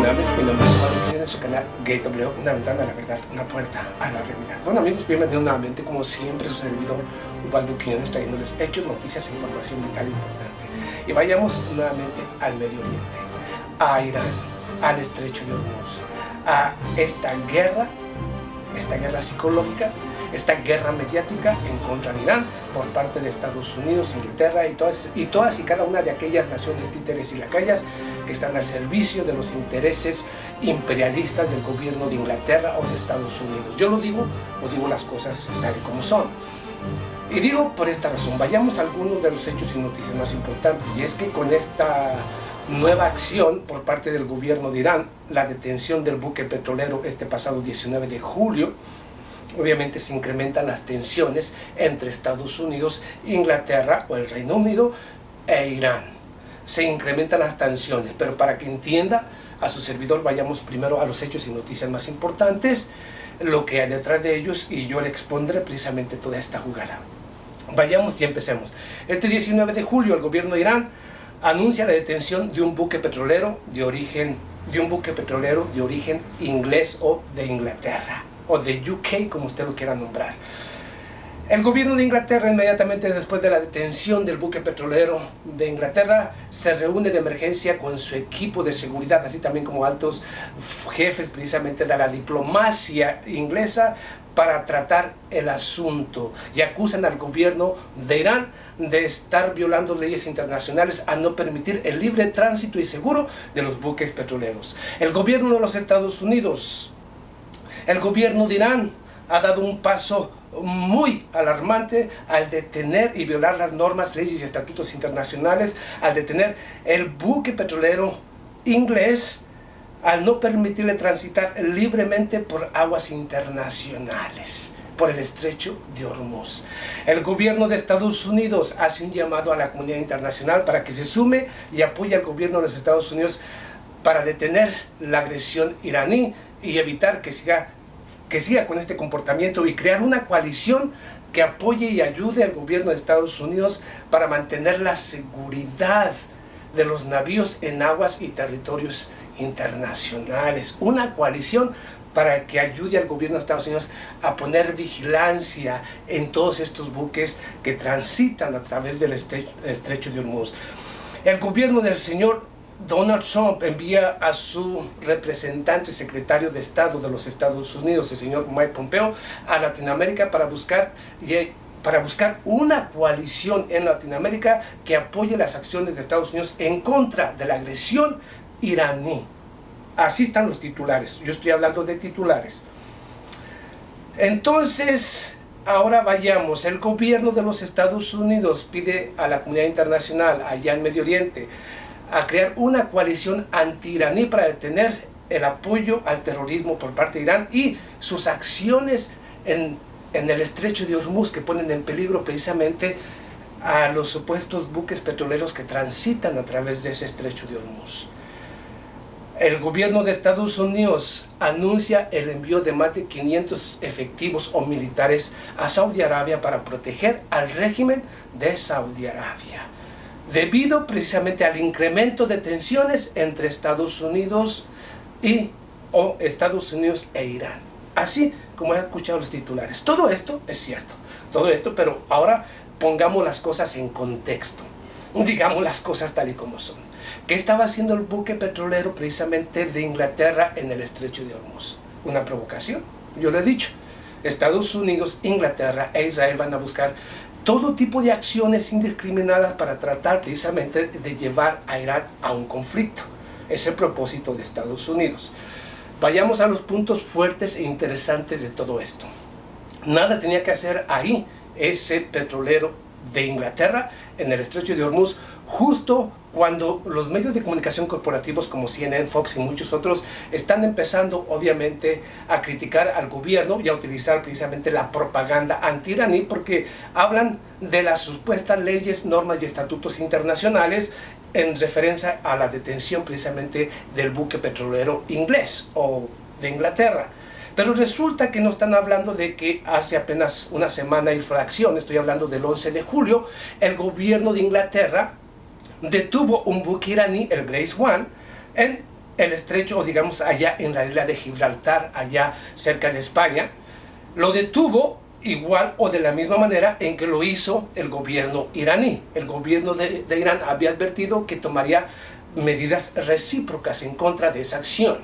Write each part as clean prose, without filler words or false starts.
Finalmente, mi nombre es Juan y en su canal GateW, una ventana a la verdad, una puerta a la realidad. Bueno amigos, bienvenidos nuevamente, como siempre, su servidor Ubaldo Quiñones, trayéndoles hechos, noticias e información vital importante. Y vayamos nuevamente al Medio Oriente, a Irán, al Estrecho de Hormuz, a esta guerra psicológica, esta guerra mediática en contra de Irán por parte de Estados Unidos, Inglaterra y todas y cada una de aquellas naciones títeres y lacayas que están al servicio de los intereses imperialistas del gobierno de Inglaterra o de Estados Unidos. Yo lo digo las cosas tal y como son. Y digo por esta razón, vayamos a algunos de los hechos y noticias más importantes, y es que con esta nueva acción por parte del gobierno de Irán, la detención del buque petrolero este pasado 19 de julio, obviamente se incrementan las tensiones entre Estados Unidos, Inglaterra o el Reino Unido e Irán. Se incrementan las tensiones, pero para que entienda a su servidor, vayamos primero a los hechos y noticias más importantes, lo que hay detrás de ellos, y yo le expondré precisamente toda esta jugada. Vayamos y empecemos. Este 19 de julio el gobierno de Irán anuncia la detención de un buque petrolero de origen inglés o de Inglaterra, o de UK, como usted lo quiera nombrar. El gobierno de Inglaterra, inmediatamente después de la detención del buque petrolero de Inglaterra, se reúne de emergencia con su equipo de seguridad, así también como altos jefes precisamente de la diplomacia inglesa, para tratar el asunto, y acusan al gobierno de Irán de estar violando leyes internacionales al no permitir el libre tránsito y seguro de los buques petroleros. El gobierno de los Estados Unidos, el gobierno de Irán, ha dado un paso muy alarmante al detener y violar las normas, leyes y estatutos internacionales, al detener el buque petrolero inglés, al no permitirle transitar libremente por aguas internacionales, por el Estrecho de Hormuz. El gobierno de Estados Unidos hace un llamado a la comunidad internacional para que se sume y apoye al gobierno de los Estados Unidos para detener la agresión iraní y evitar que siga con este comportamiento, y crear una coalición que apoye y ayude al gobierno de Estados Unidos para mantener la seguridad de los navíos en aguas y territorios internacionales. Una coalición para que ayude al gobierno de Estados Unidos a poner vigilancia en todos estos buques que transitan a través del Estrecho de Hormuz. El gobierno del señor Donald Trump envía a su representante secretario de Estado de los Estados Unidos, el señor Mike Pompeo, a Latinoamérica para buscar una coalición en Latinoamérica que apoye las acciones de Estados Unidos en contra de la agresión iraní. Así están los titulares, yo estoy hablando de titulares. Entonces, ahora vayamos. El gobierno de los Estados Unidos pide a la comunidad internacional allá en Medio Oriente a crear una coalición anti-iraní para detener el apoyo al terrorismo por parte de Irán y sus acciones en el Estrecho de Hormuz, que ponen en peligro precisamente a los supuestos buques petroleros que transitan a través de ese Estrecho de Hormuz. El gobierno de Estados Unidos anuncia el envío de más de 500 efectivos o militares a Saudi Arabia para proteger al régimen de Saudi Arabia, debido precisamente al incremento de tensiones entre Estados Unidos e Irán. Así como he escuchado los titulares. Todo esto es cierto, pero ahora pongamos las cosas en contexto. Digamos las cosas tal y como son. ¿Qué estaba haciendo el buque petrolero precisamente de Inglaterra en el Estrecho de Hormuz? Una provocación. Yo lo he dicho. Estados Unidos, Inglaterra e Israel van a buscar todo tipo de acciones indiscriminadas para tratar precisamente de llevar a Irán a un conflicto. Es el propósito de Estados Unidos. Vayamos a los puntos fuertes e interesantes de todo esto. Nada tenía que hacer ahí ese petrolero de Inglaterra en el Estrecho de Hormuz, justo cuando los medios de comunicación corporativos como CNN, Fox y muchos otros están empezando obviamente a criticar al gobierno y a utilizar precisamente la propaganda anti-iraní, porque hablan de las supuestas leyes, normas y estatutos internacionales en referencia a la detención precisamente del buque petrolero inglés o de Inglaterra. Pero resulta que no están hablando de que hace apenas una semana y fracción, estoy hablando del 11 de julio, el gobierno de Inglaterra detuvo un buque iraní, el Grace One, en el estrecho, o digamos allá en la isla de Gibraltar, allá cerca de España, lo detuvo igual o de la misma manera en que lo hizo el gobierno iraní. El gobierno de Irán había advertido que tomaría medidas recíprocas en contra de esa acción.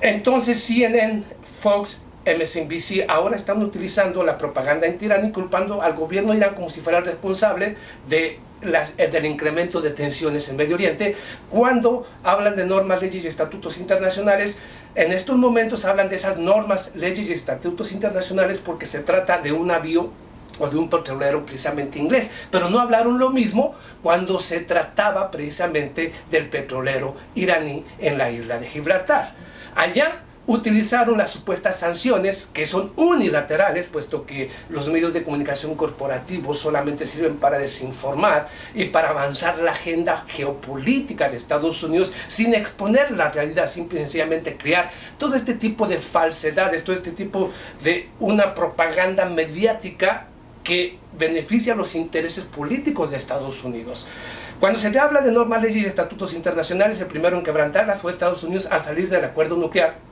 Entonces CNN, Fox, MSNBC ahora están utilizando la propaganda anti-iraní, culpando al gobierno de Irán como si fuera el responsable del incremento de tensiones en Medio Oriente. Cuando hablan de normas, leyes y estatutos internacionales, en estos momentos hablan de esas normas, leyes y estatutos internacionales porque se trata de un navío o de un petrolero precisamente inglés, pero no hablaron lo mismo cuando se trataba precisamente del petrolero iraní en la isla de Gibraltar. Allá utilizaron las supuestas sanciones, que son unilaterales, puesto que los medios de comunicación corporativos solamente sirven para desinformar y para avanzar la agenda geopolítica de Estados Unidos sin exponer la realidad, simple y sencillamente crear todo este tipo de falsedades, todo este tipo de una propaganda mediática que beneficia a los intereses políticos de Estados Unidos. Cuando se habla de normas, leyes y estatutos internacionales, el primero en quebrantarlas fue Estados Unidos al salir del acuerdo nuclear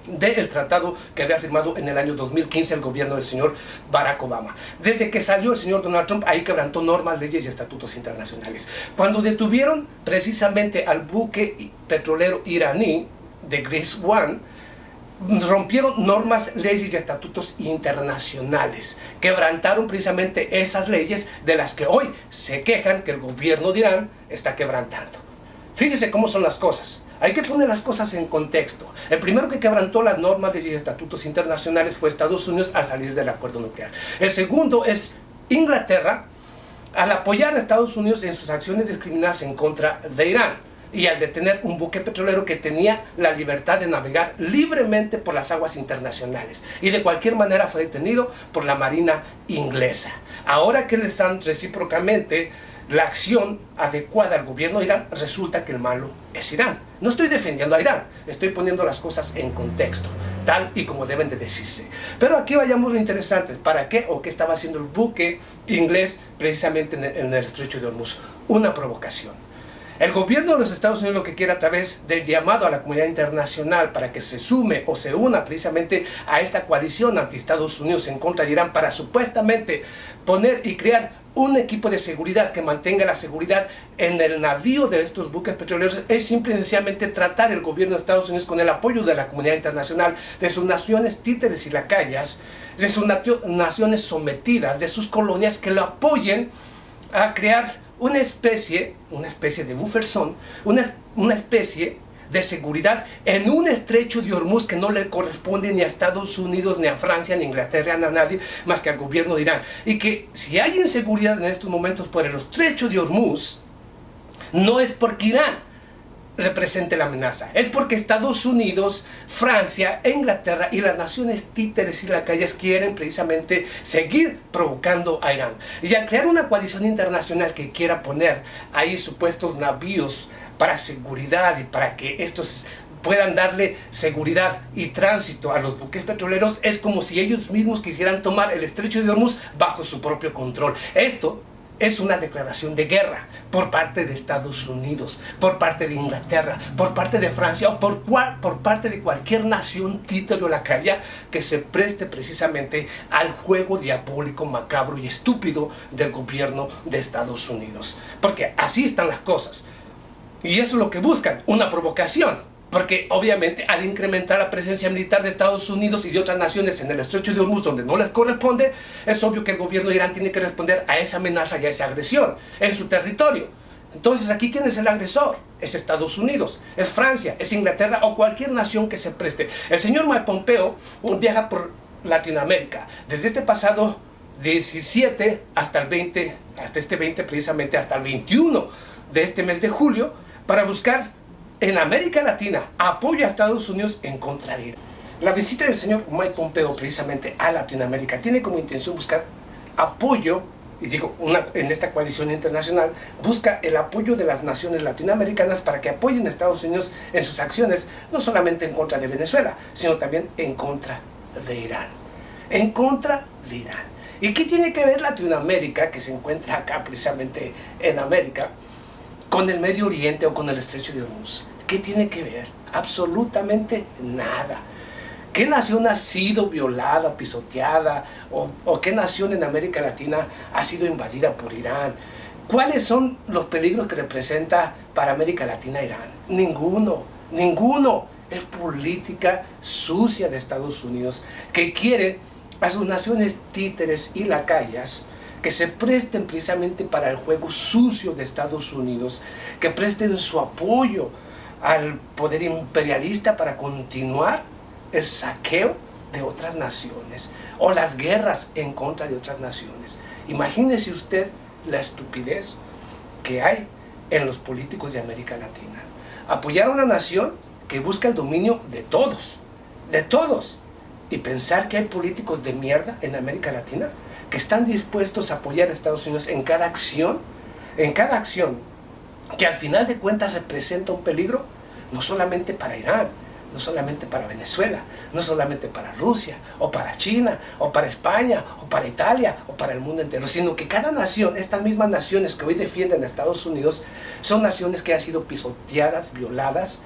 del tratado que había firmado en el año 2015 el gobierno del señor Barack Obama. Desde que salió el señor Donald Trump, ahí quebrantó normas, leyes y estatutos internacionales. Cuando detuvieron precisamente al buque petrolero iraní de Grace One, rompieron normas, leyes y estatutos internacionales, quebrantaron precisamente esas leyes de las que hoy se quejan que el gobierno de Irán está quebrantando. Fíjese cómo son las cosas. Hay que poner las cosas en contexto. El primero que quebrantó las normas, leyes y estatutos internacionales fue Estados Unidos al salir del acuerdo nuclear. El segundo es Inglaterra al apoyar a Estados Unidos en sus acciones discriminadas en contra de Irán y al detener un buque petrolero que tenía la libertad de navegar libremente por las aguas internacionales y de cualquier manera fue detenido por la Marina inglesa. Ahora que les dan recíprocamente la acción adecuada al gobierno de Irán, resulta que el malo es Irán. No estoy defendiendo a Irán, estoy poniendo las cosas en contexto, tal y como deben de decirse. Pero aquí vayamos lo interesante, ¿para qué o qué estaba haciendo el buque inglés precisamente en el estrecho de Hormuz? Una provocación. El gobierno de los Estados Unidos lo que quiere a través del llamado a la comunidad internacional para que se sume o se una precisamente a esta coalición anti Estados Unidos en contra de Irán para supuestamente poner y crear un equipo de seguridad que mantenga la seguridad en el navío de estos buques petroleros, es simple y sencillamente tratar el gobierno de Estados Unidos con el apoyo de la comunidad internacional, de sus naciones títeres y lacayas, de sus naciones sometidas, de sus colonias que lo apoyen a crear una especie de buffer zone, una especie de seguridad en un estrecho de Hormuz que no le corresponde ni a Estados Unidos, ni a Francia, ni a Inglaterra, ni a nadie más que al gobierno de Irán. Y que si hay inseguridad en estos momentos por el estrecho de Hormuz, no es porque Irán represente la amenaza, es porque Estados Unidos, Francia, Inglaterra y las naciones títeres y lacayas quieren precisamente seguir provocando a Irán. Y al crear una coalición internacional que quiera poner ahí supuestos navíos para seguridad y para que estos puedan darle seguridad y tránsito a los buques petroleros, es como si ellos mismos quisieran tomar el estrecho de Hormuz bajo su propio control. Esto es una declaración de guerra por parte de Estados Unidos, por parte de Inglaterra, por parte de Francia o por parte de cualquier nación títere o lacaya que se preste precisamente al juego diabólico, macabro y estúpido del gobierno de Estados Unidos. Porque así están las cosas. Y eso es lo que buscan, una provocación. Porque obviamente al incrementar la presencia militar de Estados Unidos y de otras naciones en el estrecho de Hormuz donde no les corresponde, es obvio que el gobierno de Irán tiene que responder a esa amenaza y a esa agresión en su territorio. Entonces aquí ¿quién es el agresor? Es Estados Unidos, es Francia, es Inglaterra o cualquier nación que se preste. El señor Mike Pompeo viaja por Latinoamérica desde este pasado 17 hasta el 20, hasta este 20 precisamente hasta el 21 de este mes de julio para buscar en América Latina apoyo a Estados Unidos en contra de Irán. La visita del señor Mike Pompeo precisamente a Latinoamérica tiene como intención buscar apoyo, y digo, en esta coalición internacional, busca el apoyo de las naciones latinoamericanas para que apoyen a Estados Unidos en sus acciones, no solamente en contra de Venezuela, sino también en contra de Irán. En contra de Irán. ¿Y qué tiene que ver Latinoamérica, que se encuentra acá precisamente en América, con el Medio Oriente o con el estrecho de Hormuz? ¿Qué tiene que ver? Absolutamente nada. ¿Qué nación ha sido violada, pisoteada? ¿O qué nación en América Latina ha sido invadida por Irán? ¿Cuáles son los peligros que representa para América Latina Irán? Ninguno, ninguno. Es política sucia de Estados Unidos que quiere a sus naciones títeres y lacayas que se presten precisamente para el juego sucio de Estados Unidos, que presten su apoyo al poder imperialista para continuar el saqueo de otras naciones o las guerras en contra de otras naciones. Imagínese usted la estupidez que hay en los políticos de América Latina. Apoyar a una nación que busca el dominio de todos, y pensar que hay políticos de mierda en América Latina que están dispuestos a apoyar a Estados Unidos en cada acción, que al final de cuentas representa un peligro, no solamente para Irán, no solamente para Venezuela, no solamente para Rusia, o para China, o para España, o para Italia, o para el mundo entero, sino que cada nación, estas mismas naciones que hoy defienden a Estados Unidos, son naciones que han sido pisoteadas, violadas,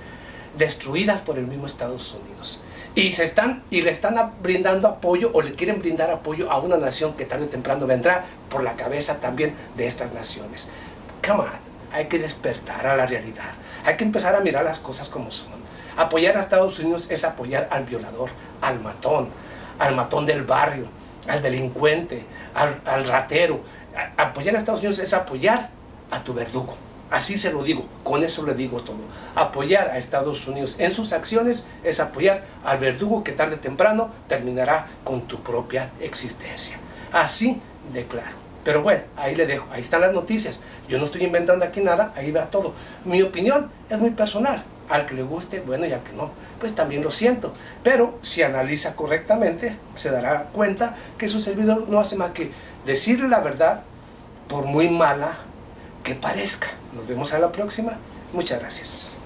destruidas por el mismo Estados Unidos. Y le están brindando apoyo, o le quieren brindar apoyo a una nación que tarde o temprano vendrá por la cabeza también de estas naciones. Come on, hay que despertar a la realidad. Hay que empezar a mirar las cosas como son. Apoyar a Estados Unidos es apoyar al violador, al matón del barrio, al delincuente, al ratero. Apoyar a Estados Unidos es apoyar a tu verdugo. Así se lo digo, con eso le digo todo. Apoyar a Estados Unidos en sus acciones es apoyar al verdugo que tarde o temprano terminará con tu propia existencia. Así de claro. Pero bueno, ahí le dejo, ahí están las noticias. Yo no estoy inventando aquí nada, ahí va todo. Mi opinión es muy personal. Al que le guste, bueno, y al que no, pues también lo siento. Pero si analiza correctamente, se dará cuenta que su servidor no hace más que decirle la verdad, por muy mala que parezca. Nos vemos a la próxima. Muchas gracias.